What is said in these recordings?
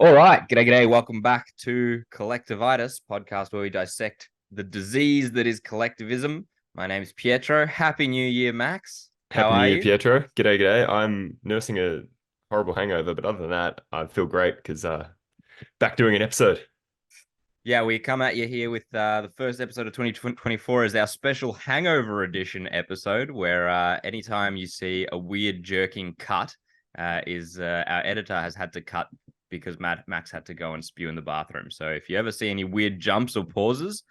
All right, g'day. Welcome back to Collectivitis, podcast where we dissect the disease that is collectivism. My name is Pietro. Happy New Year, Max. How Happy New are Year, you? Pietro. G'day. I'm nursing a horrible hangover, but other than that, I feel great because back doing an episode. Yeah, we come at you here with the first episode of 2024 as our special hangover edition episode, where anytime you see a weird jerking cut, our editor has had to cut because Max had to go and spew in the bathroom. So if you ever see any weird jumps or pauses,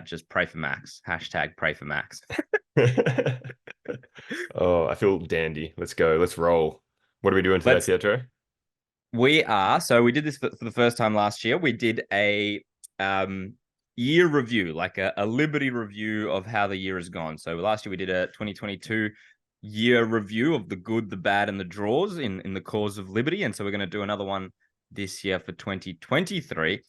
just pray for Max. Hashtag pray for Max. Oh, I feel dandy. Let's go. Let's roll. What are we doing today, Let's Pietro? So we did this for the first time last year. We did a year review, like a Liberty review of how the year has gone. So last year we did a 2022 year review of the good, the bad, and the draws in the cause of liberty. And so we're going to do another one this year for 2023.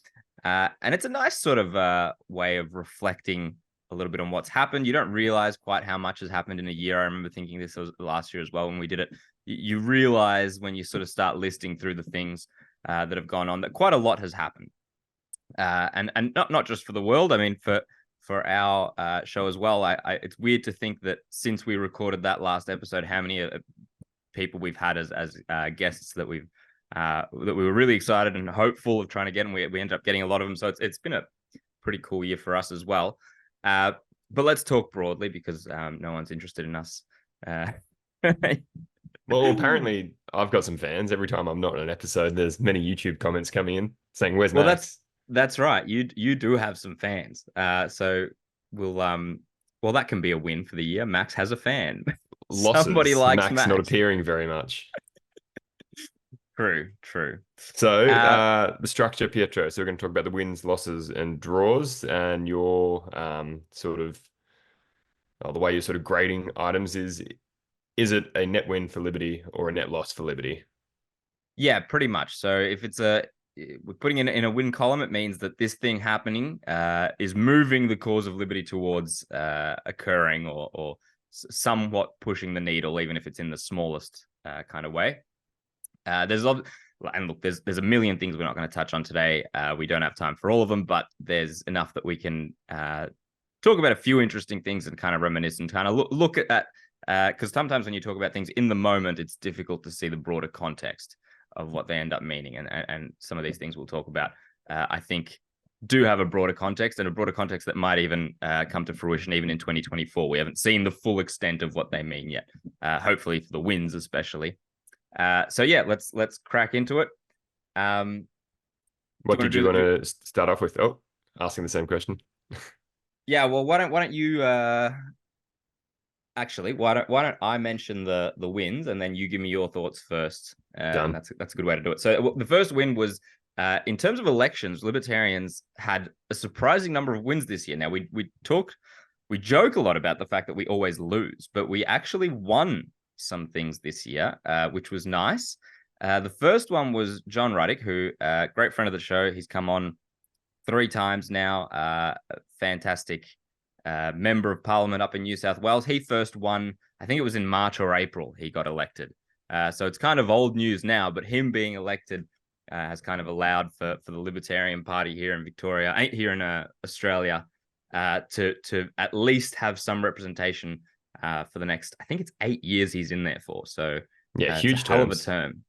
And it's a nice sort of way of reflecting a little bit on what's happened. You don't realize quite how much has happened in a year. I remember thinking this was last year as well when we did it. You realize when you sort of start listing through the things that have gone on that quite a lot has happened. And not just for the world. I mean, for our show as well. It's weird to think that since we recorded that last episode, how many people we've had as guests that we were really excited and hopeful of trying to get, and we ended up getting a lot of them. So it's been a pretty cool year for us as well. But let's talk broadly because no one's interested in us. Well, apparently I've got some fans. Every time I'm not in an episode, there's many YouTube comments coming in saying, "Where's Well, Max?" that's right. You do have some fans. So we'll well, that can be a win for the year. Max has a fan. Somebody Losses. likes Max not Max. appearing very much. True. So Uh the structure, Pietro. So we're going to talk about the wins, losses, and draws, and your sort of the way you're sort of grading items is it a net win for Liberty or a net loss for Liberty? yeah, pretty much. So if we're putting in a win column, it means that this thing happening is moving the cause of liberty towards occurring or somewhat pushing the needle, even if it's in the smallest kind of way. There's a million things we're not going to touch on today. We don't have time for all of them, but there's enough that we can talk about a few interesting things and kind of reminisce and kind of look at that. Because sometimes when you talk about things in the moment, it's difficult to see the broader context of what they end up meaning. And some of these things we'll talk about, I think, do have a broader context and a broader context that might even come to fruition even in 2024. We haven't seen the full extent of what they mean yet, hopefully for the wins especially. So yeah, let's crack into it. What did you want to start off with? Oh, asking the same question. Yeah, well, why don't you actually why don't I mention the wins and then you give me your thoughts first? Done. That's a good way to do it. So the first win was in terms of elections, Libertarians had a surprising number of wins this year. Now we joke a lot about the fact that we always lose, but we actually won some things this year, which was nice. The first one was John Ruddick, who great friend of the show. He's come on 3 times now. Fantastic member of parliament up in New South Wales. He first won, I think it was in March or April, he got elected. So it's kind of old news now, but him being elected has kind of allowed for the Libertarian Party here in Victoria, here in Australia, to at least have some representation for the next, I think it's 8 years he's in there for. So yeah, it's a huge hell of a terms. term.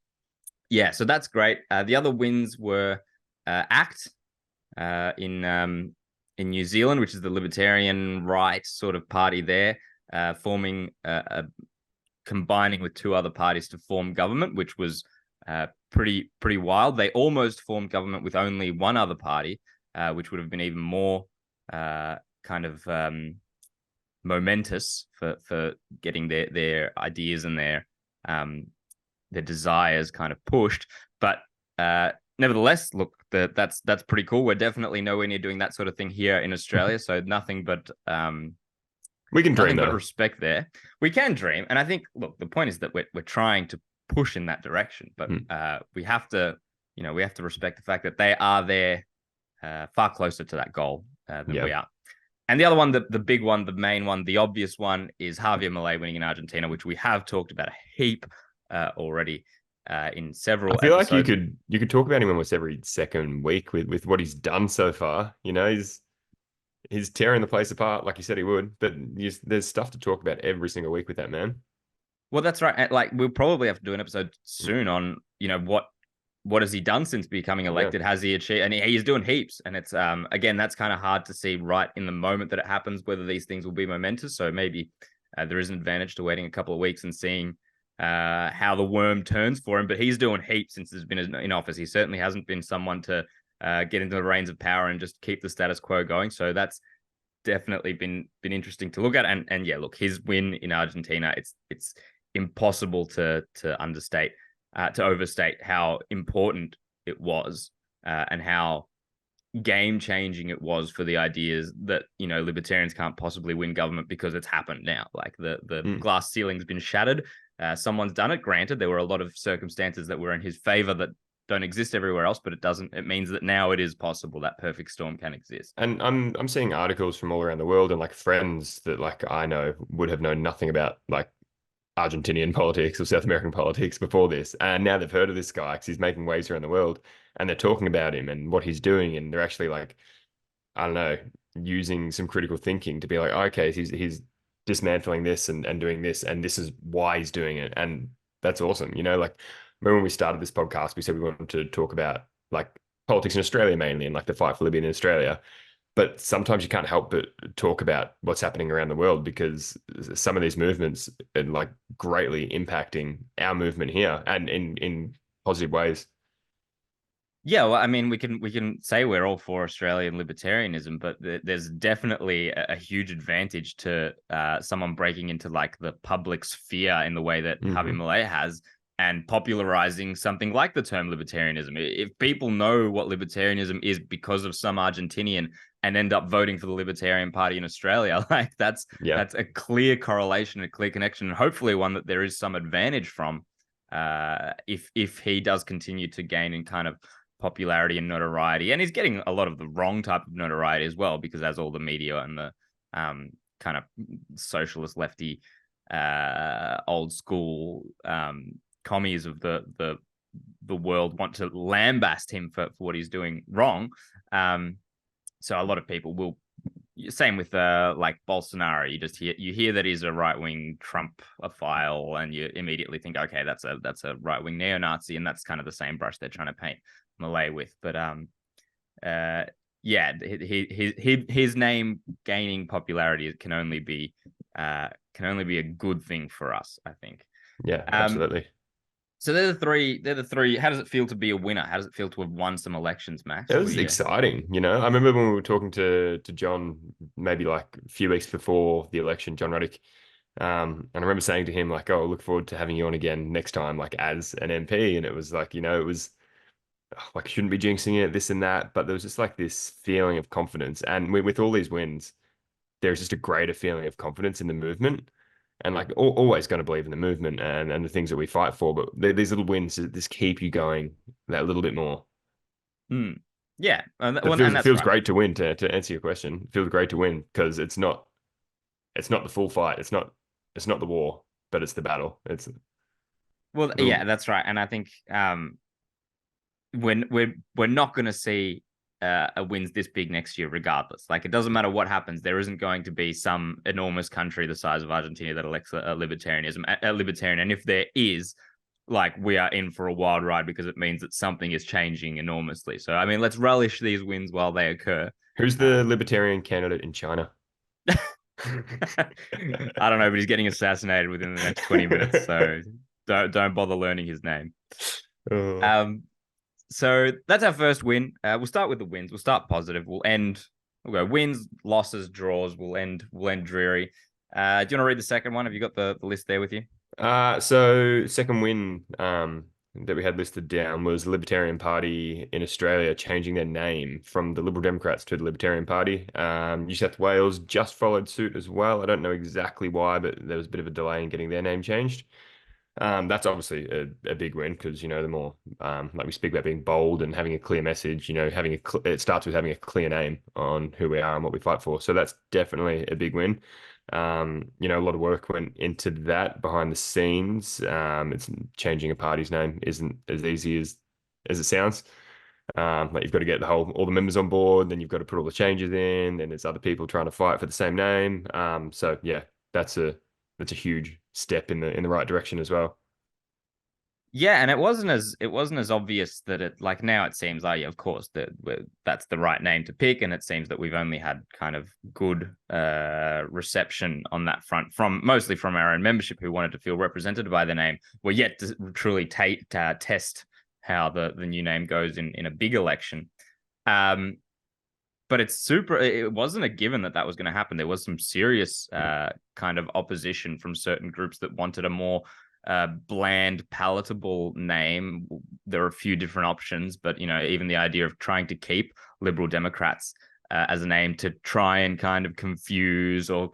Yeah, so that's great. The other wins were ACT in New Zealand, which is the libertarian right sort of party there, forming combining with 2 other parties to form government, which was pretty wild. They almost formed government with only 1 other party, which would have been even more kind of momentous for getting their ideas and their desires kind of pushed. But nevertheless, look, that's pretty cool. We're definitely nowhere near doing that sort of thing here in Australia. So nothing but we can dream, nothing but though. respect there. We can dream, and I think, look, the point is that we're trying to push in that direction, but we have to respect the fact that they are there far closer to that goal than we are. And the other one, the big one, the main one, the obvious one is Javier Milei winning in Argentina, which we have talked about a heap already. in I several feel like episodes. you could talk about him almost every second week with what he's done so far. You know, he's tearing the place apart like he said he would. But there's stuff to talk about every single week with that man. Well, that's right. Like we'll probably have to do an episode soon on what has he done since becoming Yeah. elected? Has he achieved? And he's doing heaps. And it's again, that's kind of hard to see right in the moment that it happens whether these things will be momentous. So maybe there is an advantage to waiting a couple of weeks and seeing how the worm turns for him. But he's doing heaps since he's been in office. He certainly hasn't been someone to get into the reins of power and just keep the status quo going. So that's definitely been interesting to look at. And yeah, look, his win in Argentina, it's impossible to understate, to overstate how important it was, and how game changing it was for the ideas that libertarians can't possibly win government because it's happened now. Like the glass ceiling's been shattered. Someone's done it. Granted, there were a lot of circumstances that were in his favor that don't exist everywhere else, but it means that now it is possible. That perfect storm can exist. And I'm seeing articles from all around the world and like friends that like I know would have known nothing about like Argentinian politics or South American politics before this. And now they've heard of this guy because he's making waves around the world and they're talking about him and what he's doing. And they're actually like, I don't know, using some critical thinking to be like, okay, he's dismantling this and doing this. And this is why he's doing it. And that's awesome. You know, like remember when we started this podcast, we said we wanted to talk about like politics in Australia mainly and like the fight for liberty in Australia. But sometimes you can't help but talk about what's happening around the world because some of these movements are like greatly impacting our movement here and in positive ways. Yeah, well, I mean, we can say we're all for Australian libertarianism, but there's definitely a huge advantage to someone breaking into like the public sphere in the way that Javier Milei has and popularizing something like the term libertarianism. If people know what libertarianism is because of some Argentinian and end up voting for the Libertarian Party in Australia, like that's a clear correlation, a clear connection, and hopefully one that there is some advantage from if he does continue to gain in kind of popularity and notoriety. And he's getting a lot of the wrong type of notoriety as well, because as all the media and the kind of socialist lefty old school commies of the world want to lambast him for what he's doing wrong. So a lot of people will, same with like Bolsonaro, you hear that he's a right-wing Trumpophile and you immediately think, okay, that's a right-wing neo-Nazi, and that's kind of the same brush they're trying to paint Milei with. But yeah, his name gaining popularity can only be a good thing for us, I think. Yeah, absolutely. So they're the three. How does it feel to be a winner? How does it feel to have won some elections, Max? It was exciting, you know. I remember when we were talking to John, maybe like a few weeks before the election, John Ruddick, and I remember saying to him like, "Oh, I look forward to having you on again next time, like as an MP." And it was like, you know, it was like shouldn't be jinxing it, this and that, but there was just like this feeling of confidence, and with all these wins, there's just a greater feeling of confidence in the movement. And like always going to believe in the movement and the things that we fight for, but these little wins just keep you going that little bit more. Yeah, It feels great to win. To answer your question, it feels great to win because it's not the full fight. It's not the war, but it's the battle. Yeah, that's right. And I think when we're not going to see a wins this big next year, regardless. Like it doesn't matter what happens, there isn't going to be some enormous country the size of Argentina that elects a libertarian. And if there is, like we are in for a wild ride because it means that something is changing enormously. So I mean, let's relish these wins while they occur. Who's the libertarian candidate in China? I don't know, but he's getting assassinated within the next 20 minutes, so don't bother learning his name. So that's our first win. We'll start with the wins. We'll start positive. We'll go wins, losses, draws. We'll end dreary. Do you want to read the second one? Have you got the list there with you? So second win that we had listed down was the Libertarian Party in Australia changing their name from the Liberal Democrats to the Libertarian Party. New South Wales just followed suit as well. I don't know exactly why, but there was a bit of a delay in getting their name changed. That's obviously a big win because, you know, the more like we speak about being bold and having a clear message, you know, it starts with having a clear name on who we are and what we fight for. So that's definitely a big win. A lot of work went into that behind the scenes. It's changing a party's name isn't as easy as it sounds. Like you've got to get all the members on board, then you've got to put all the changes in, and there's other people trying to fight for the same name. So yeah, that's a huge step in the right direction as well. Yeah, and it wasn't as obvious that it, like, now it seems like, yeah, of course, that's the right name to pick, and it seems that we've only had kind of good reception on that front, from mostly from our own membership, who wanted to feel represented by the name. We're yet to truly test how the new name goes in a big election. Um, but it wasn't a given that was going to happen. There was some serious kind of opposition from certain groups that wanted a more bland, palatable name. There are a few different options, but even the idea of trying to keep Liberal Democrats as a name to try and kind of confuse or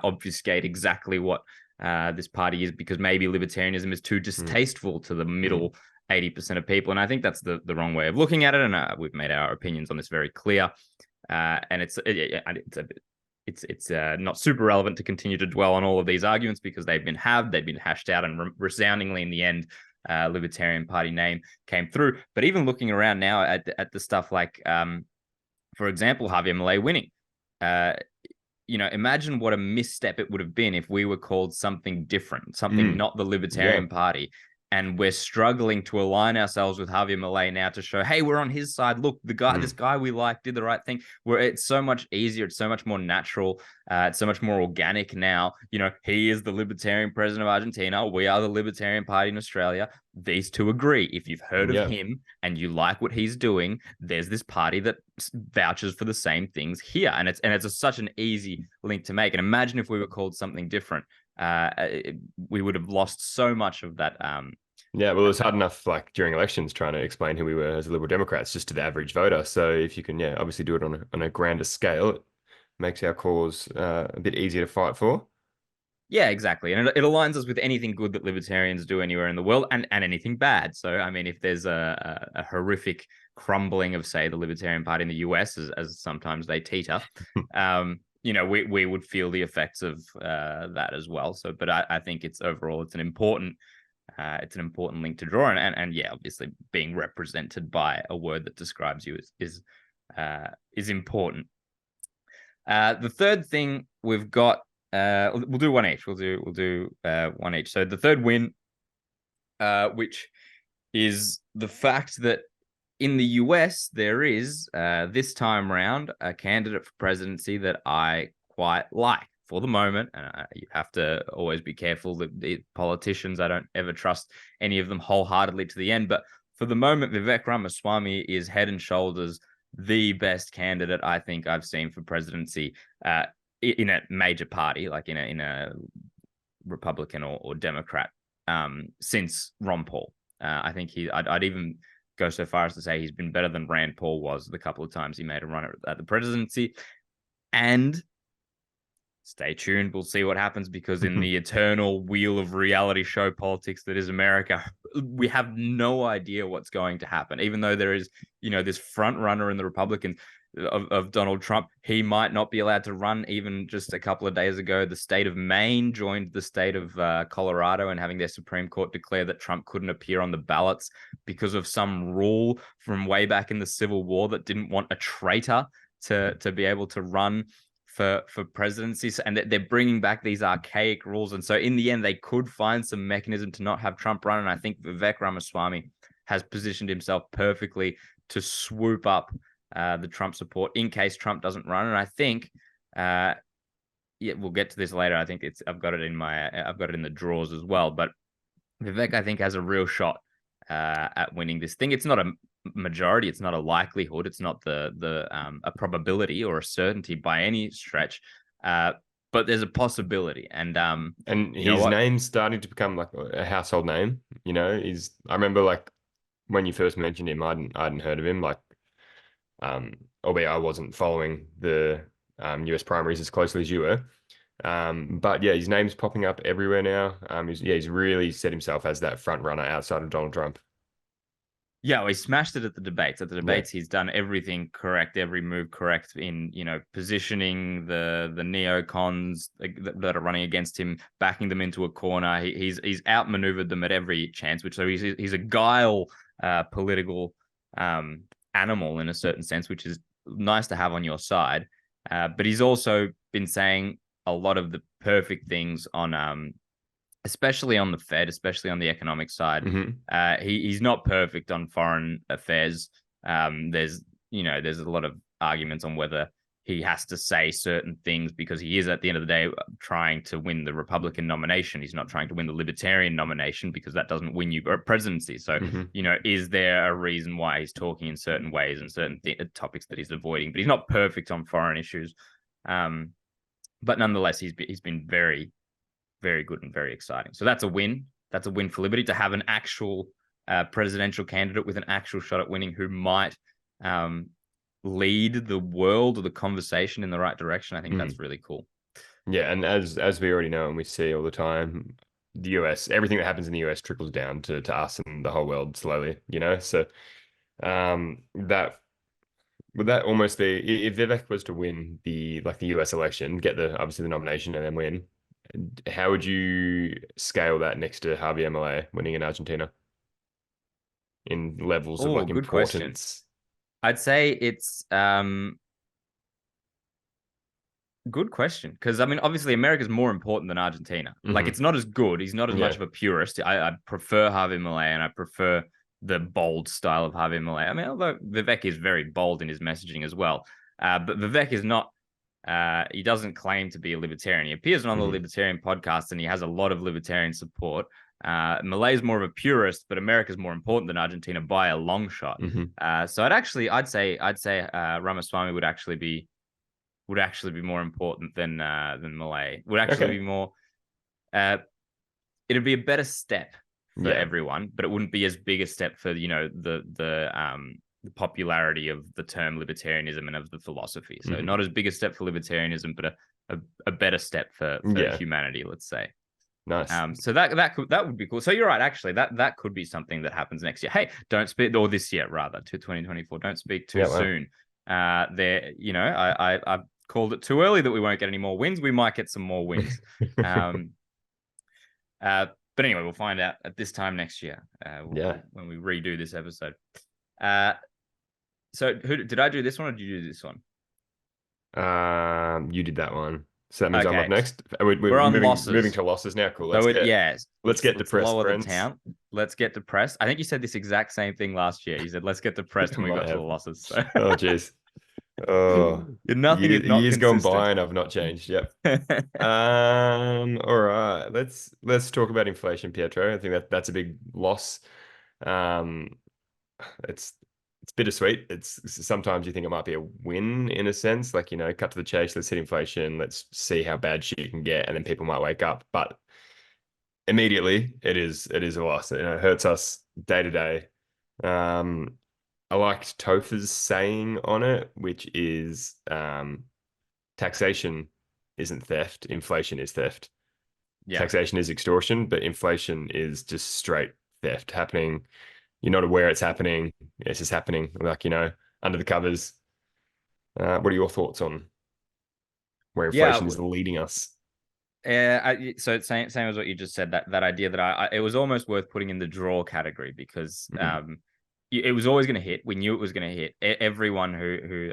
obfuscate exactly what this party is, because maybe libertarianism is too distasteful to the middle 80% of people. And I think that's the wrong way of looking at it. And we've made our opinions on this very clear. And it's not super relevant to continue to dwell on all of these arguments, because they've been hashed out, and resoundingly in the end, Libertarian Party name came through. But even looking around now at the stuff like, for example, Javier Milei winning, imagine what a misstep it would have been if we were called something different, something not the Libertarian Party. And we're struggling to align ourselves with Javier Milei now to show, hey, we're on his side. Look, this guy we like did the right thing. Where it's so much easier, it's so much more natural, it's so much more organic now. He is the Libertarian president of Argentina. We are the Libertarian Party in Australia. These two agree. If you've heard of him and you like what he's doing, there's this party that vouches for the same things here, and it's such an easy link to make. And imagine if we were called something different. We would have lost so much of that. Well, it was hard enough, like during elections, trying to explain who we were as Liberal Democrats just to the average voter. So if you can, obviously do it on a grander scale, it makes our cause a bit easier to fight for. Yeah, exactly. And it aligns us with anything good that libertarians do anywhere in the world, and anything bad. So, I mean, if there's a horrific crumbling of, say, the Libertarian Party in the US, as sometimes they teeter, we would feel the effects of that as well. So, but I think it's an important link to draw, and yeah, obviously being represented by a word that describes you is important. The third thing we've got, we'll do one each. We'll do one each. So the third win, which is the fact that in the US, there is, this time round, a candidate for presidency that I quite like for the moment. And you have to always be careful that the politicians, I don't ever trust any of them wholeheartedly to the end. But for the moment, Vivek Ramaswamy is head and shoulders the best candidate I think I've seen for presidency in a major party, like in a Republican or Democrat, since Ron Paul. I think I'd even go so far as to say he's been better than Rand Paul was the couple of times he made a run at the presidency. And stay tuned. We'll see what happens, because in the eternal wheel of reality show politics that is America, we have no idea what's going to happen. Even though there is, this front runner in the Republicans of Donald Trump, he might not be allowed to run. Even just a couple of days ago, the state of Maine joined the state of Colorado in having their Supreme Court declare that Trump couldn't appear on the ballots because of some rule from way back in the Civil War that didn't want a traitor to be able to run for presidency. And they're bringing back these archaic rules. And so in the end, they could find some mechanism to not have Trump run. And I think Vivek Ramaswamy has positioned himself perfectly to swoop up the Trump support in case Trump doesn't run. And I think, we'll get to this later. I think I've got it in the drawers as well. But Vivek, I think, has a real shot at winning this thing. It's not a majority, it's not a likelihood, it's not a probability or a certainty by any stretch, but there's a possibility. And his name's starting to become like a household name. I remember, like, when you first mentioned him, I hadn't heard of him, like, albeit I wasn't following the US primaries as closely as you were. But yeah, his name's popping up everywhere now. He's really set himself as that front runner outside of Donald Trump. Yeah, well, he smashed it at the debates. At the Yeah. debates, he's done everything correct, every move correct in, positioning the neocons that are running against him, backing them into a corner. He's outmaneuvered them at every chance, which so he's a guile political animal in a certain sense, which is nice to have on your side. But he's also been saying a lot of the perfect things on especially on the Fed, especially on the economic side. Hmm. He's not perfect on foreign affairs. There's a lot of arguments on whether he has to say certain things because he is at the end of the day trying to win the Republican nomination. He's not trying to win the Libertarian nomination because that doesn't win you a presidency. So, Hmm. is there a reason why he's talking in certain ways and certain topics that he's avoiding? But he's not perfect on foreign issues. But nonetheless, he's been very, very good and very exciting. So that's a win. That's a win for Liberty to have an actual presidential candidate with an actual shot at winning who might lead the world or the conversation in the right direction. I think that's really cool. Yeah, and as we already know and we see all the time, the US, everything that happens in the US trickles down to us and the whole world slowly, you know? So that would that almost be if Vivek was to win the US election, get the obviously the nomination and then win, how would you scale that next to Javier Milei winning in Argentina in levels of Oh, like good question. importance? I'd say it's good question because I mean, obviously, America's more important than Argentina. Like, Hmm. it's not as good. He's not as much Yeah. of a purist. I prefer Javier Milei and I prefer the bold style of Javier Milei. I mean, although Vivek is very bold in his messaging as well, but Vivek is not. He doesn't claim to be a libertarian. He appears on the Hmm. Libertarian podcast and he has a lot of libertarian support. Malay is more of a purist, but America's more important than Argentina by a long shot. Hmm. So I'd say Ramaswamy would actually be more important than Malay. Would actually Okay. be more. Uh, it'd be a better step for Yeah. everyone, but it wouldn't be as big a step for the popularity of the term libertarianism and of the philosophy. So Hmm. not as big a step for libertarianism, but a better step for Yeah. humanity, let's say. Nice. So that would be cool. So you're right, actually, that could be something that happens next year. Hey, don't speak, or this year rather, to 2024. Don't speak too Yeah. Wow. soon. I've called it too early that we won't get any more wins. We might get some more wins. Um, but anyway, we'll find out at this time next year Yeah. when we redo this episode. Uh, so who did I do this one or did you do this one? You did that one. So that means I'm up Okay, next. We're we're on moving losses. to losses now. Cool. So Let's get let's depressed, lower the friends. town. Let's get depressed. I think you said this exact same thing last year. You said let's get depressed when we Might got to the have. losses. So Oh, jeez. Oh, nothing is not years gone consistent. by and I've not changed. Yep. All right. Let's talk about inflation, Pietro. I think that's a big loss. Um, it's bittersweet. It's sometimes you think it might be a win in a sense, like, cut to the chase, let's hit inflation, let's see how bad shit can get, and then people might wake up. But immediately it is a loss. It hurts us day to day. I liked Topher's saying on it, which is taxation isn't theft, inflation is theft. Yeah. Taxation is extortion, but inflation is just straight theft happening. You're not aware it's happening. It's just happening, like, under the covers. What are your thoughts on where Yeah. inflation is leading us? So same as what you just said, that idea that it was almost worth putting in the draw category because Mhm. it was always going to hit. We knew it was going to hit. Everyone who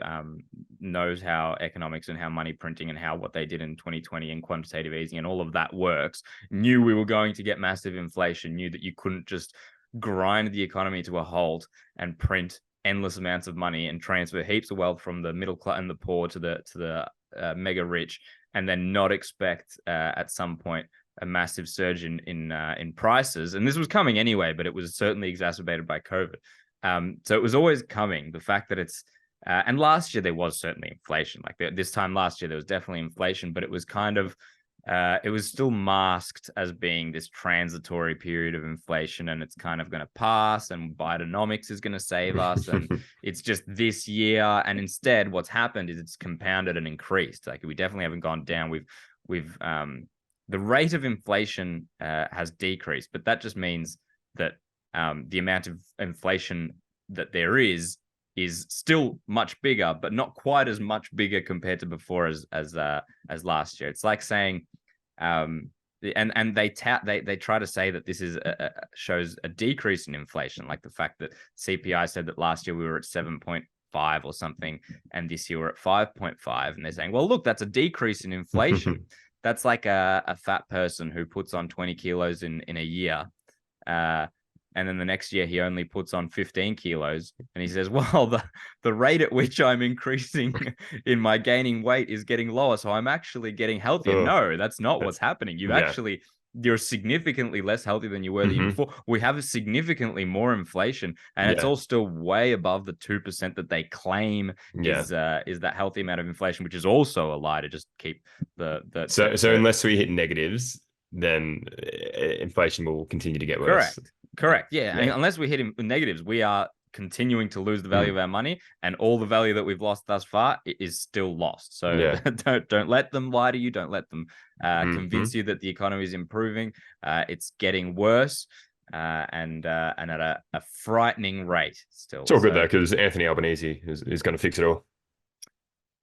knows how economics and how money printing and how what they did in 2020 and quantitative easing and all of that works knew we were going to get massive inflation. Knew that you couldn't just grind the economy to a halt and print endless amounts of money and transfer heaps of wealth from the middle class and the poor to the mega rich and then not expect at some point a massive surge in prices. And this was coming anyway, but it was certainly exacerbated by COVID. So it was always coming. The fact that it's and last year there was certainly inflation. Like this time last year there was definitely inflation, but it was kind of it was still masked as being this transitory period of inflation, and it's kind of going to pass, and Bidenomics is going to save us, and it's just this year. And instead, what's happened is it's compounded and increased. Like we definitely haven't gone down. The rate of inflation has decreased, but that just means that the amount of inflation that there is still much bigger, but not quite as much bigger compared to before as last year. It's like saying, and they try to say that this is shows a decrease in inflation, like the fact that CPI said that last year we were at 7.5 or something, and this year we're at 5.5, and they're saying, well, look, that's a decrease in inflation. That's like a fat person who puts on 20 kilos in a year. And then the next year he only puts on 15 kilos, and he says, well, the rate at which I'm increasing in my gaining weight is getting lower, so I'm actually getting healthier. No, that's not what's happening. You're significantly less healthy than you were the year before. We have significantly more inflation, and it's all still way above the 2% that they claim is that healthy amount of inflation, which is also a lie to just keep So unless we hit negatives, then inflation will continue to get worse. Correct. Yeah. Unless we hit negatives, we are continuing to lose the value of our money, and all the value that we've lost thus far is still lost. So don't let them lie to you. Don't let them convince you that the economy is improving. It's getting worse, and at a frightening rate still. It's all good though, because Anthony Albanese is going to fix it all.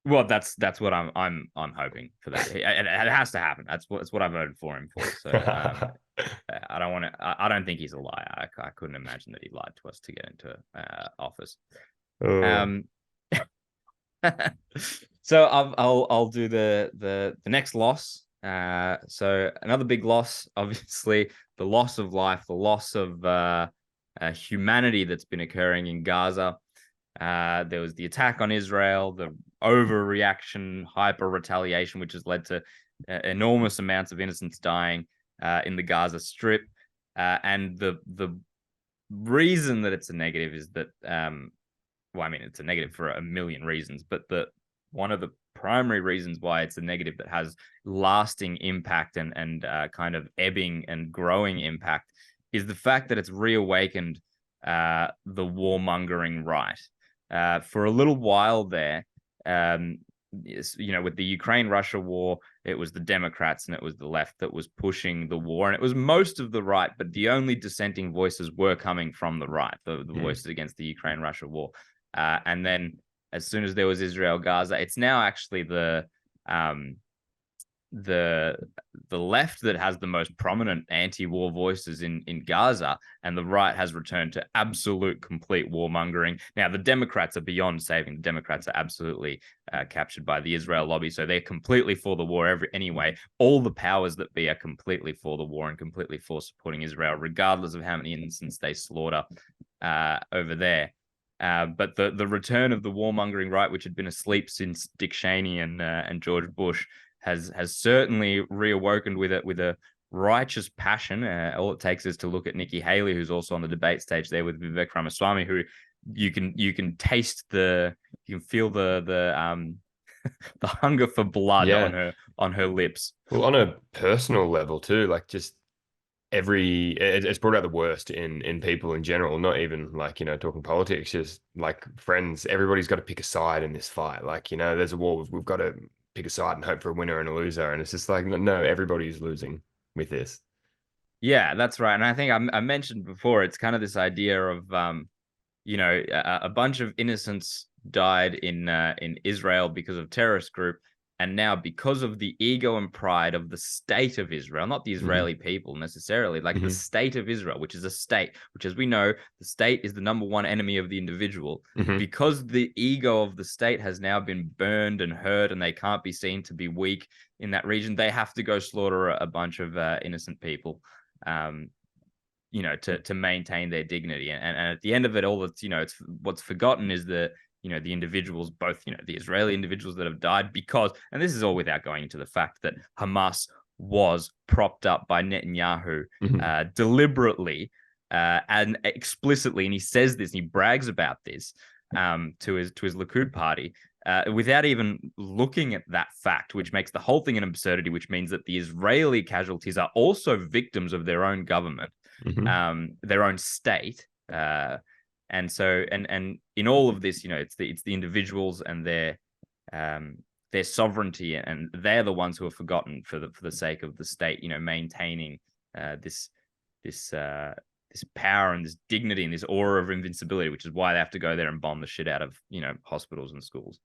Well, that's what I'm hoping for. That it has to happen. That's what I voted for him for. So I don't think he's a liar. I couldn't imagine that he lied to us to get into office. So I'll do the next loss. So another big loss, obviously, the loss of life, the loss of humanity that's been occurring in Gaza. There was the attack on Israel, the overreaction, hyper retaliation, which has led to enormous amounts of innocents dying in the Gaza Strip. And the reason that it's a negative is that, it's a negative for a million reasons, but one of the primary reasons why it's a negative that has lasting impact and kind of ebbing and growing impact is the fact that it's reawakened the warmongering right. For a little while there, with the Ukraine-Russia war, it was the Democrats and it was the left that was pushing the war, and it was most of the right, but the only dissenting voices were coming from the right, the voices against the Ukraine-Russia war. And then as soon as there was Israel-Gaza, it's now actually the left that has the most prominent anti-war voices in Gaza, and the right has returned to absolute complete warmongering. Now, the Democrats are beyond saving. The Democrats are absolutely captured by the Israel lobby, so they're completely for the war anyway. All the powers that be are completely for the war and completely for supporting Israel, regardless of how many innocents they slaughter over there. But the return of the warmongering right, which had been asleep since Dick Cheney and George Bush, has certainly reawoken with a righteous passion. All it takes is to look at Nikki Haley, who's also on the debate stage there with Vivek Ramaswamy, who you can taste you can feel the hunger for blood on her lips. Well, on a personal level too, like just it's brought out the worst in people in general, not even like, talking politics, just like friends. Everybody's got to pick a side in this fight. Like, there's a war, we've got to pick a side and hope for a winner and a loser. And it's just like, no, everybody's losing with this. Yeah, that's right. And I think I mentioned before, it's kind of this idea of, a bunch of innocents died in Israel because of terrorist group. And now, because of the ego and pride of the state of Israel, not the Israeli people necessarily, like the state of Israel, which is a state, which, as we know, the state is the number one enemy of the individual. Because the ego of the state has now been burned and hurt, and they can't be seen to be weak in that region, they have to go slaughter a bunch of innocent people, to maintain their dignity. And at the end of it all, it's what's forgotten is the individuals, both, the Israeli individuals that have died because, and this is all without going into the fact that Hamas was propped up by Netanyahu deliberately and explicitly, and he says this, and he brags about this to his Likud party without even looking at that fact, which makes the whole thing an absurdity, which means that the Israeli casualties are also victims of their own government, their own state. And so, and in all of this, it's the individuals and their sovereignty, and they're the ones who are forgotten for the sake of the state, maintaining this this power and this dignity and this aura of invincibility, which is why they have to go there and bomb the shit out of, you know, hospitals and schools.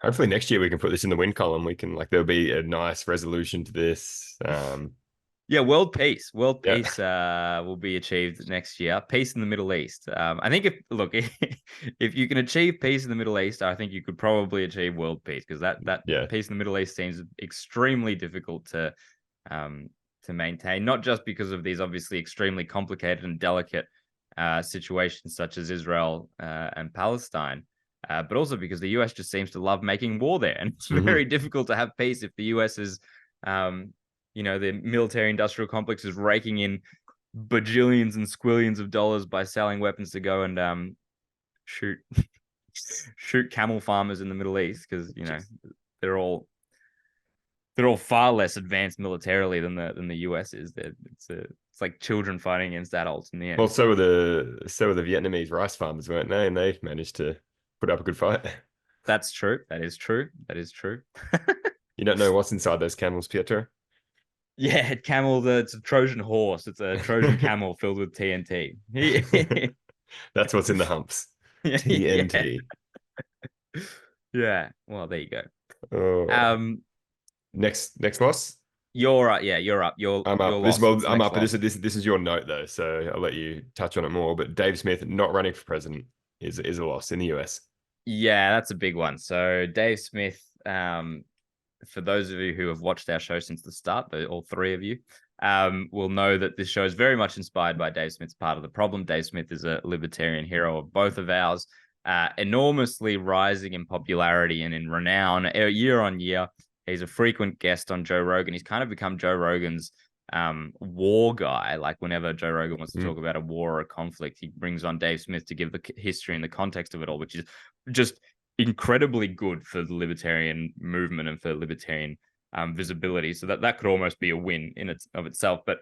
Hopefully next year we can put this in the win column. We can, like, there'll be a nice resolution to this. Yeah, world peace. World Yeah. peace will be achieved next year. Peace in the Middle East. I think if you can achieve peace in the Middle East, I think you could probably achieve world peace, because that Yeah. peace in the Middle East seems extremely difficult to maintain. Not just because of these obviously extremely complicated and delicate situations such as Israel and Palestine, but also because the US just seems to love making war there, and it's very difficult to have peace if the US is you know, the military industrial complex is raking in bajillions and squillions of dollars by selling weapons to go and shoot camel farmers in the Middle East, because, you know, they're all far less advanced militarily than the US is. It's like children fighting against adults in the end. Well, so were the Vietnamese rice farmers, weren't they? And they managed to put up a good fight. That's true. That is true. That is true. You don't know what's inside those camels, Pietro? Yeah, camel. It's a Trojan horse. It's a Trojan camel filled with TNT. That's what's in the humps. TNT. Yeah. Well, there you go. Oh. Next loss. You're up. Yeah, you're up. I'm up. I'm up. But Loss. this is your note though, so I'll let you touch on it more. But Dave Smith not running for president is a loss in the US. Yeah, that's a big one. So Dave Smith, for those of you who have watched our show since the start, all three of you, will know that this show is very much inspired by Dave Smith's Part of the Problem. Dave Smith is a libertarian hero of both of ours, enormously rising in popularity and in renown year on year. He's a frequent guest on Joe Rogan. He's kind of become Joe Rogan's war guy. Like whenever Joe Rogan wants to talk about a war or a conflict, he brings on Dave Smith to give the history and the context of it all, which is just incredibly good for the libertarian movement and for libertarian visibility. So that could almost be a win in of itself. But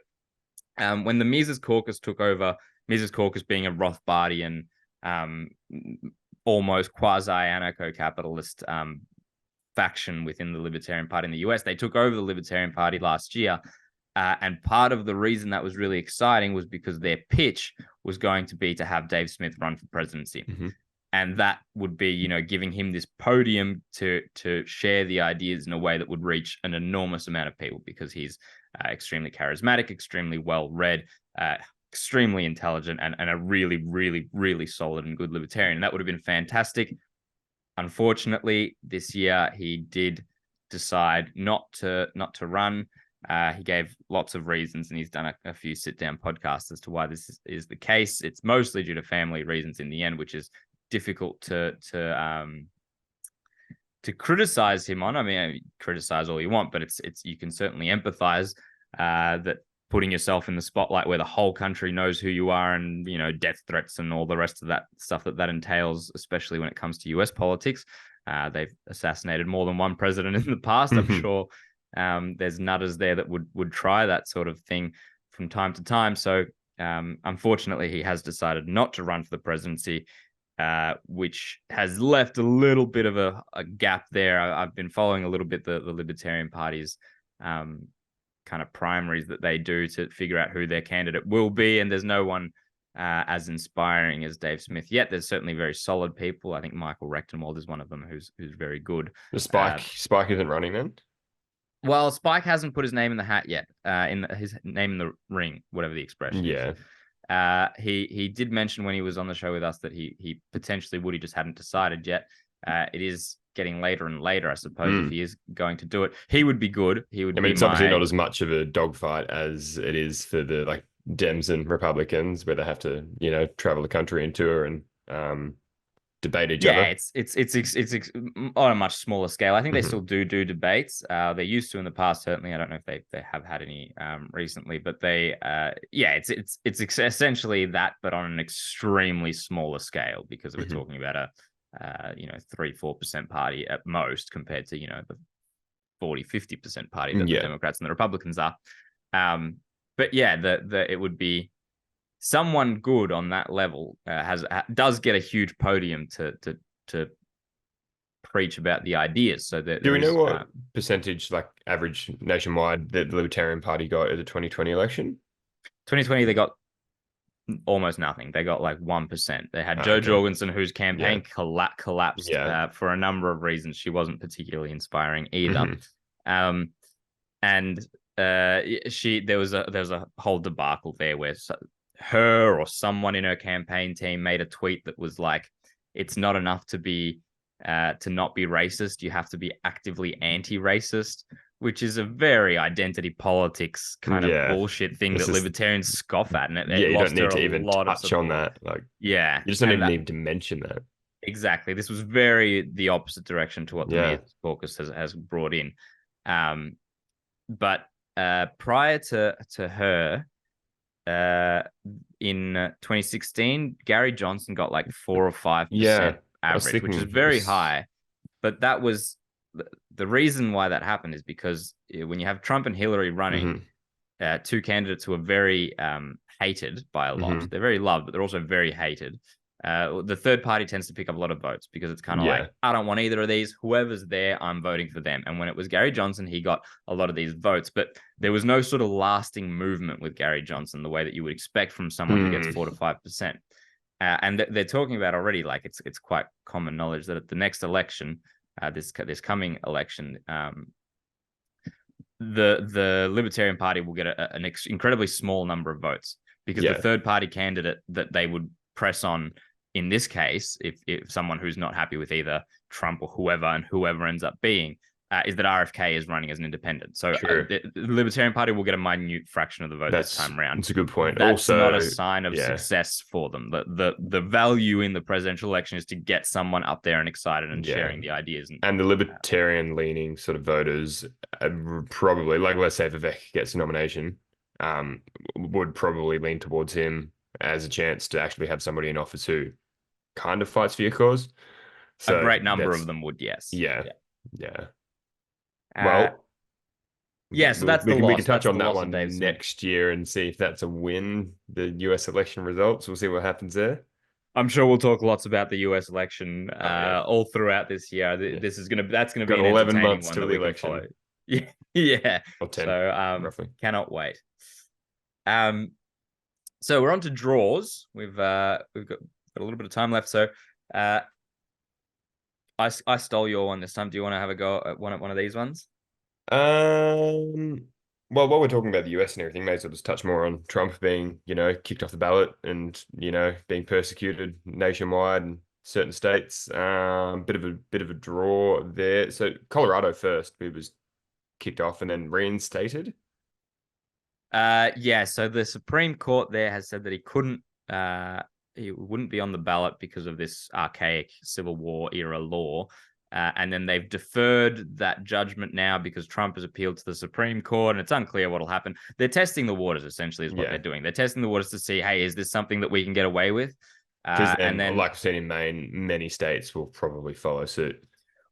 when the Mises Caucus took over, Mises Caucus being a Rothbardian, almost quasi-anarcho-capitalist faction within the Libertarian Party in the US, they took over the Libertarian Party last year. And part of the reason that was really exciting was because their pitch was going to be to have Dave Smith run for presidency. And that would be, you know, giving him this podium to share the ideas in a way that would reach an enormous amount of people, because he's extremely charismatic, extremely well-read, extremely intelligent, and a really, really, really solid and good libertarian. And that would have been fantastic. Unfortunately, this year he did decide not to run. He gave lots of reasons, and he's done a few sit-down podcasts as to why this is the case. It's mostly due to family reasons in the end, which is difficult to criticize him on. I mean, criticize all you want, but it's you can certainly empathize that putting yourself in the spotlight where the whole country knows who you are, and, you know, death threats and all the rest of that stuff that entails, especially when it comes to US politics. They've assassinated more than one president in the past. I'm sure there's nutters there that would try that sort of thing from time to time. So unfortunately, he has decided not to run for the presidency, which has left a little bit of a gap there. I've been following a little bit the Libertarian Party's kind of primaries that they do to figure out who their candidate will be, and there's no one as inspiring as Dave Smith yet. There's certainly very solid people. I think Michael Rectenwald is one of them who's very good. The Spike isn't running then? Well, Spike hasn't put his name in the hat yet, his name in the ring, whatever the expression is. He did mention when he was on the show with us that he potentially would. He just hadn't decided yet. It is getting later and later, I suppose. If he is going to do it, he would be good. He would. I mean, it's obviously not as much of a dogfight as it is for the like Dems and Republicans, where they have to, you know, travel the country and tour and debate each other. Yeah, it's on a much smaller scale. I think they still do debates. They used to in the past, certainly. I don't know if they have had any recently, but they it's essentially that, but on an extremely smaller scale, because we're talking about a 3-4% party at most, compared to, you know, the 40-50% party that the Democrats and the Republicans are. But yeah, it would be someone good on that level, does get a huge podium to preach about the ideas. So that do we know what percentage, like average nationwide, that the Libertarian Party got at the 2020 election? 2020 they got almost nothing. They got like 1%. They had Joe Okay. Jorgensen, whose campaign collapsed Yeah. for a number of reasons. She wasn't particularly inspiring either. Hmm. And there was a whole debacle there where her or someone in her campaign team made a tweet that was like, it's not enough to not be racist. You have to be actively anti-racist, which is a very identity politics kind of Yeah. bullshit thing It's that just, libertarians scoff at, and yeah, it you don't lost her need a to even lot of touch on support. that. Like, Yeah, you just don't and even that need to mention that. exactly. This was very the opposite direction to what the Yeah. Mises caucus has brought in. Um, but prior to her, uh, in 2016, Gary Johnson got like 4 or 5% Yeah. I was average, which is thinking very high. But that was the reason why that happened is because when you have Trump and Hillary running, hmm two candidates who are very hated by a lot. hmm They're very loved, but they're also very hated. The third party tends to pick up a lot of votes because it's kind of like, Yeah. I don't want either of these. Whoever's there, I'm voting for them. And when it was Gary Johnson, he got a lot of these votes, but there was no sort of lasting movement with Gary Johnson the way that you would expect from someone who gets 4 to 5%. And they're talking about already, like it's quite common knowledge that at the next election, this coming election, the Libertarian Party will get an incredibly small number of votes because the Yeah. third party candidate that they would press on in this case, if someone who's not happy with either Trump or whoever ends up being, is that RFK is running as an independent. So True. the Libertarian Party will get a minute fraction of the vote this That's time around. that's a good point. That's not a Also, sign of yeah. success for them. The value in the presidential election is to get someone up there and excited and Yeah. sharing the ideas. And the libertarian leaning sort of voters probably, like, let's say Vivek gets a nomination, would probably lean towards him as a chance to actually have somebody in office who kind of fights for your cause. A So great number of that's, them would, yes. yeah, yeah. Uh, Well, yeah, so that's the we can loss. touch That's on the that loss of one Dave Smith. next year and see if that's a win, the US election results. We'll see what happens there. I'm sure we'll talk lots about the US election Oh yeah. all throughout this year. Yeah. That's gonna be Got an 11 entertaining months one till that the we can follow. election, Yeah, yeah. or 10, So roughly. cannot wait. So we're on to draws. We've got a little bit of time left. So I stole your one this time. Do you want to have a go at one of these ones? Um, well, while we're talking about the US and everything, may as well just touch more on Trump being, kicked off the ballot and, being persecuted nationwide in certain states. Bit of a draw there. So Colorado first, he was kicked off and then reinstated. Yeah, so the Supreme Court there has said that he wouldn't be on the ballot because of this archaic Civil War era law. And then they've deferred that judgment now because Trump has appealed to the Supreme Court, and it's unclear what'll happen. They're testing the waters, essentially, is what they're doing. They're testing the waters to see, hey, is this something that we can get away with? Because And then, like I've seen in Maine, many states will probably follow suit.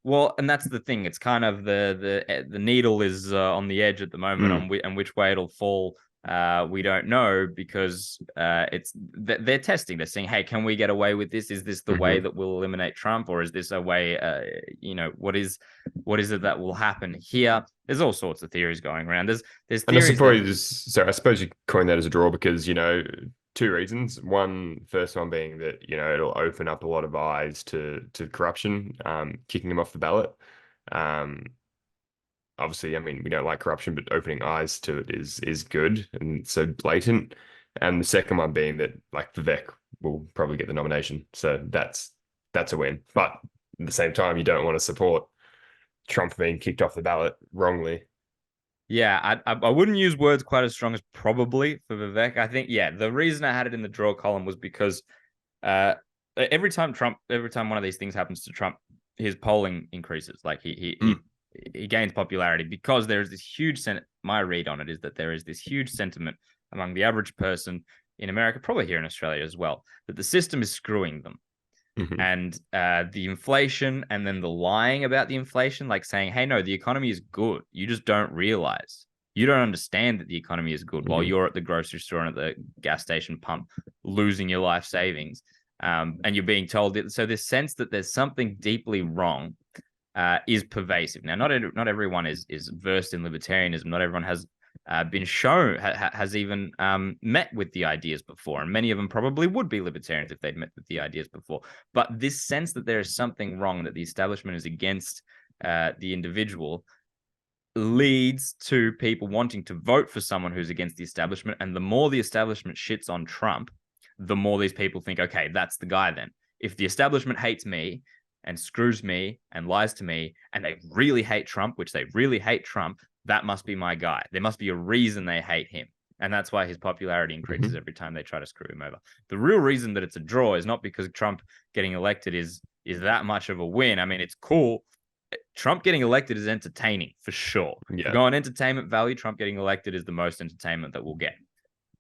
well, and that's the thing. It's kind of the needle is on the edge at the moment on which way it'll fall. We don't know because they're testing. They're saying, hey, can we get away with this? Is this the way that will eliminate Trump, or is this a way? What is it that will happen here? There's all sorts of theories going around. There's And I theories suppose you coin that as a draw because, two reasons. First one being that, it'll open up a lot of eyes to corruption, kicking him off the ballot. Obviously, I mean, we don't like corruption, but opening eyes to it is good and so blatant. And the second one being that, like, Vivek will probably get the nomination. So that's a win. But at the same time, you don't want to support Trump being kicked off the ballot wrongly. Yeah, I wouldn't use words quite as strong as probably for Vivek. I think, yeah, the reason I had it in the draw column was because every time one of these things happens to Trump, his polling increases. Like he gains popularity because there is this huge my read on it is that there is this huge sentiment among the average person in America, probably here in Australia as well, that the system is screwing them. And the inflation and then the lying about the inflation, like saying, hey, no, the economy is good. You just don't realize. You don't understand that the economy is good while you're at the grocery store and at the gas station pump losing your life savings. And you're being told that. So this sense that there's something deeply wrong is pervasive. Now, not everyone is versed in libertarianism. Not everyone has been shown, has even met with the ideas before. And many of them probably would be libertarians if they'd met with the ideas before. But this sense that there is something wrong, that the establishment is against the individual, leads to people wanting to vote for someone who's against the establishment. And the more the establishment shits on Trump, the more these people think, okay, that's the guy then. If the establishment hates me and screws me and lies to me, and they really hate Trump, which they really hate Trump, that must be my guy. There must be a reason they hate him. And that's why his popularity increases every time they try to screw him over. The real reason that it's a draw is not because Trump getting elected is that much of a win. I mean, it's cool. Trump getting elected is entertaining for sure. Yeah. If you go on entertainment value, Trump getting elected is the most entertainment that we'll get.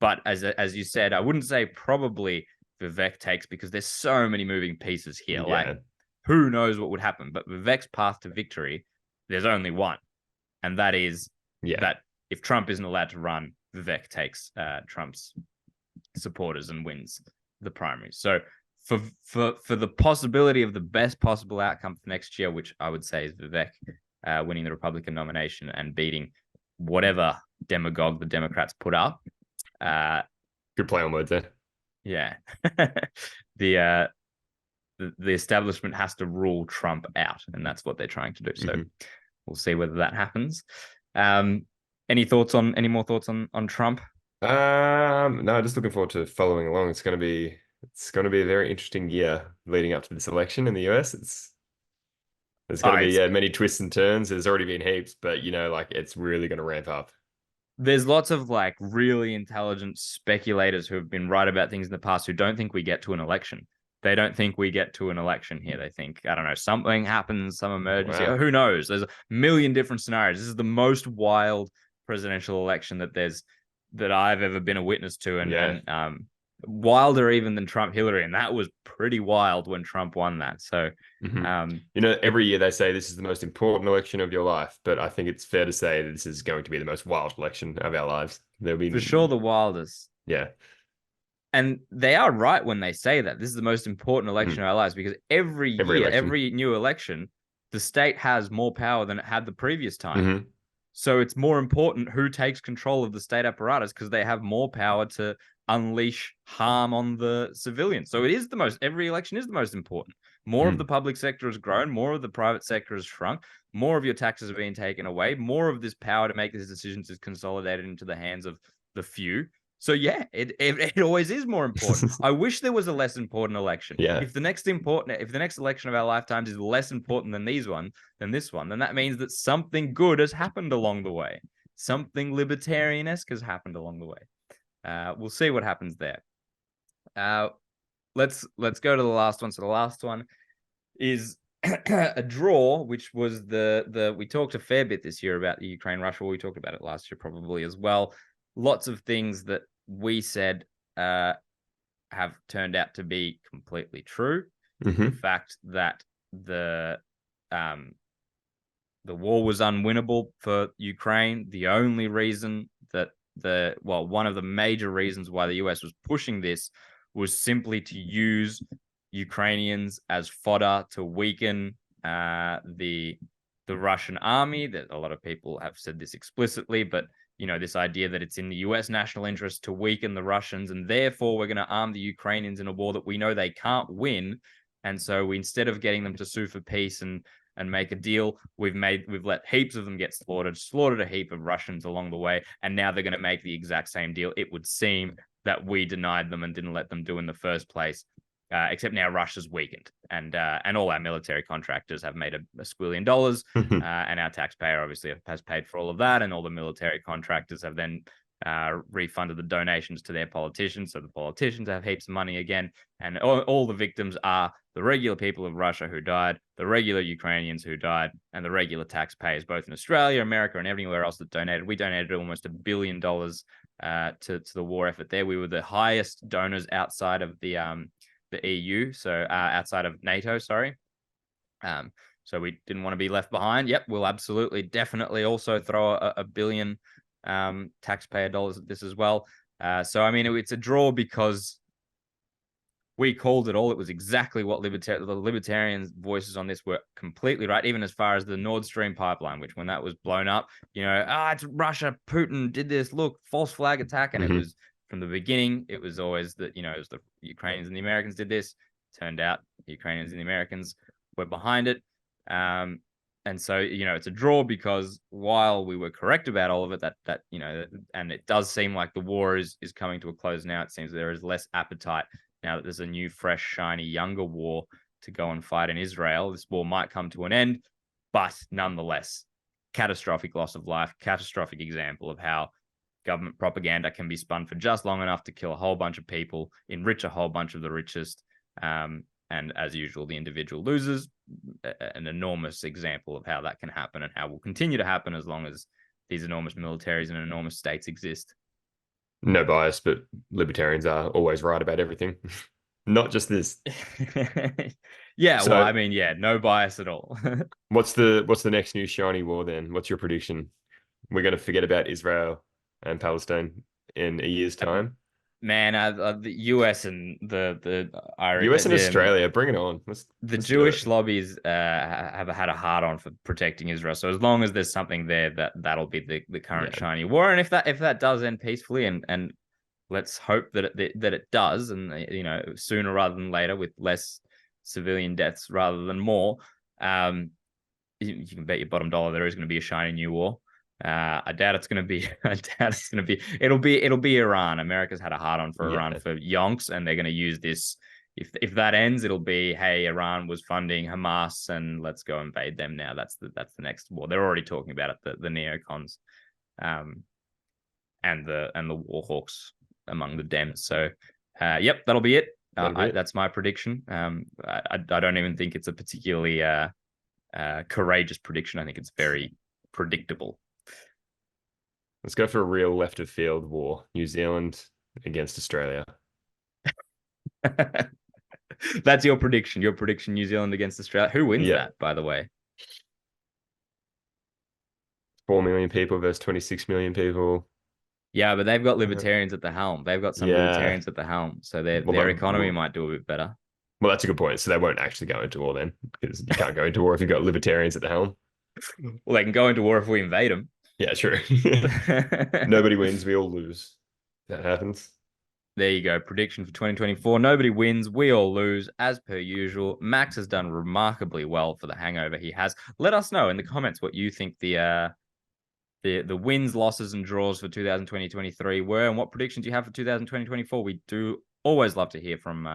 But as you said, I wouldn't say probably Vivek takes, because there's so many moving pieces here. Yeah. Like, who knows what would happen? But Vivek's path to victory, there's only one. And that is that if Trump isn't allowed to run, Vivek takes Trump's supporters and wins the primaries. So for the possibility of the best possible outcome for next year, which I would say is Vivek winning the Republican nomination and beating whatever demagogue the Democrats put up. Good play on words there. Yeah. The establishment has to rule Trump out, and that's what they're trying to do. So we'll see whether that happens. Any more thoughts on Trump? No, just looking forward to following along. It's going to be a very interesting year leading up to this election in the US. There's going to be many twists and turns. There's already been heaps, but like it's really going to ramp up. There's lots of like really intelligent speculators who have been right about things in the past who don't think we get to an election. They don't think we get to an election here. They think, I don't know, something happens, some emergency. Wow. Who knows? There's a million different scenarios. This is the most wild presidential election that I've ever been a witness to, and wilder even than Trump Hillary, and that was pretty wild when Trump won that. So every year they say this is the most important election of your life, but I think it's fair to say that this is going to be the most wild election of our lives. There'll be for sure the wildest. Yeah. And they are right when they say that this is the most important election of our lives, because every year, every new election, the state has more power than it had the previous time. So it's more important who takes control of the state apparatus, because they have more power to unleash harm on the civilians. So every election is the most important. More of the public sector has grown, more of the private sector has shrunk, more of your taxes are being taken away, more of this power to make these decisions is consolidated into the hands of the few. So yeah, it always is more important. I wish there was a less important election. Yeah. If the next election of our lifetimes is less important than this one, then that means that something good has happened along the way. Something libertarian-esque has happened along the way. We'll see what happens there. Let's go to the last one. So the last one is a draw, which was we talked a fair bit this year about the Ukraine-Russia. We talked about it last year probably as well. Lots of things that we said have turned out to be completely true. The fact that the war was unwinnable for Ukraine. The only reason that one of the major reasons why the US was pushing this was simply to use Ukrainians as fodder to weaken the Russian army. That a lot of people have said this explicitly, but this idea that it's in the US national interest to weaken the Russians, and therefore we're going to arm the Ukrainians in a war that we know they can't win. And so instead of getting them to sue for peace and make a deal, we've let heaps of them get slaughtered a heap of Russians along the way, and now they're going to make the exact same deal. It would seem that we denied them and didn't let them do in the first place. Except now Russia's weakened, and all our military contractors have made a squillion dollars, and our taxpayer obviously has paid for all of that, and all the military contractors have then refunded the donations to their politicians, so the politicians have heaps of money again, and all the victims are the regular people of Russia who died, the regular Ukrainians who died, and the regular taxpayers, both in Australia, America, and everywhere else that donated. We donated almost $1 billion to the war effort there. We were the highest donors outside of the EU, so outside of NATO, sorry. So we didn't want to be left behind. Yep, we'll definitely also throw a billion taxpayer dollars at this as well. So I mean, it's a draw because we called it all. It was exactly what the libertarians' voices on this were completely right, even as far as the Nord Stream pipeline, which when that was blown up, it's Russia, Putin did this, look, false flag attack. And it was from the beginning, it was always that, it was the Ukrainians and the Americans did this. Turned out the Ukrainians and the Americans were behind it. And so, it's a draw because while we were correct about all of it, that and it does seem like the war is coming to a close now. It seems there is less appetite now that there's a new, fresh, shiny, younger war to go and fight in Israel. This war might come to an end, but nonetheless, catastrophic loss of life, catastrophic example of how government propaganda can be spun for just long enough to kill a whole bunch of people, enrich a whole bunch of the richest. And as usual, the individual loses. An enormous example of how that can happen and how will continue to happen as long as these enormous militaries and enormous states exist. No bias, but libertarians are always right about everything. Not just this. Yeah, so, well, I mean, no bias at all. What's the next new shiny war then? What's your prediction? We're going to forget about Israel and Palestine in a year's time? Man, the US and the US and Australia, bring it on. Let's Jewish lobbies have had a hard on for protecting Israel. So as long as there's something there, that'll be the current shiny war. And if that does end peacefully, and let's hope that it does, and sooner rather than later, with less civilian deaths rather than more, you can bet your bottom dollar there is going to be a shiny new war. I doubt it's going to be. It'll be Iran. America's had a hard on for Iran for yonks, and they're going to use this. If that ends, it'll be, hey, Iran was funding Hamas, and let's go invade them now. That's the next war. They're already talking about it. The neocons, and the war hawks among the Dems. So, yep, that'll be it. That's my prediction. I don't even think it's a particularly courageous prediction. I think it's very predictable. Let's go for a real left of field war. New Zealand against Australia. That's your prediction. Your prediction, New Zealand against Australia. Who wins that, by the way? 4 million people versus 26 million people. Yeah, but they've got libertarians at the helm. They've got some libertarians at the helm. So their economy might do a bit better. Well, that's a good point. So they won't actually go into war then, because you can't go into war if you've got libertarians at the helm. Well, they can go into war if we invade them. Yeah, true. Nobody wins, we all lose. That happens. There you go. Prediction for 2024. Nobody wins, we all lose, as per usual. Max has done remarkably well for the hangover he has. Let us know in the comments what you think the wins, losses, and draws for 2020-23 were, and what predictions you have for 2020-24. We do always love to hear from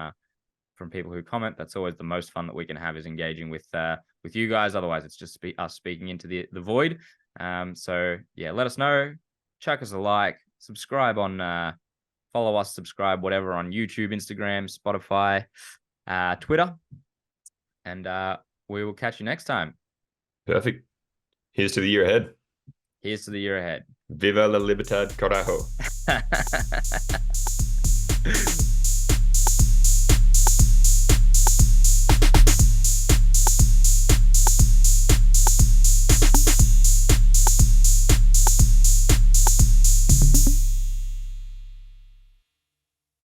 people who comment. That's always the most fun that we can have, is engaging with you guys. Otherwise, it's just us speaking into the void. So yeah, let us know. Chuck us a like. Subscribe on follow us, subscribe, whatever, on YouTube, Instagram, Spotify, Twitter, and we will catch you next time. Perfect. Here's to the year ahead. Here's to the year ahead. Viva la libertad, carajo.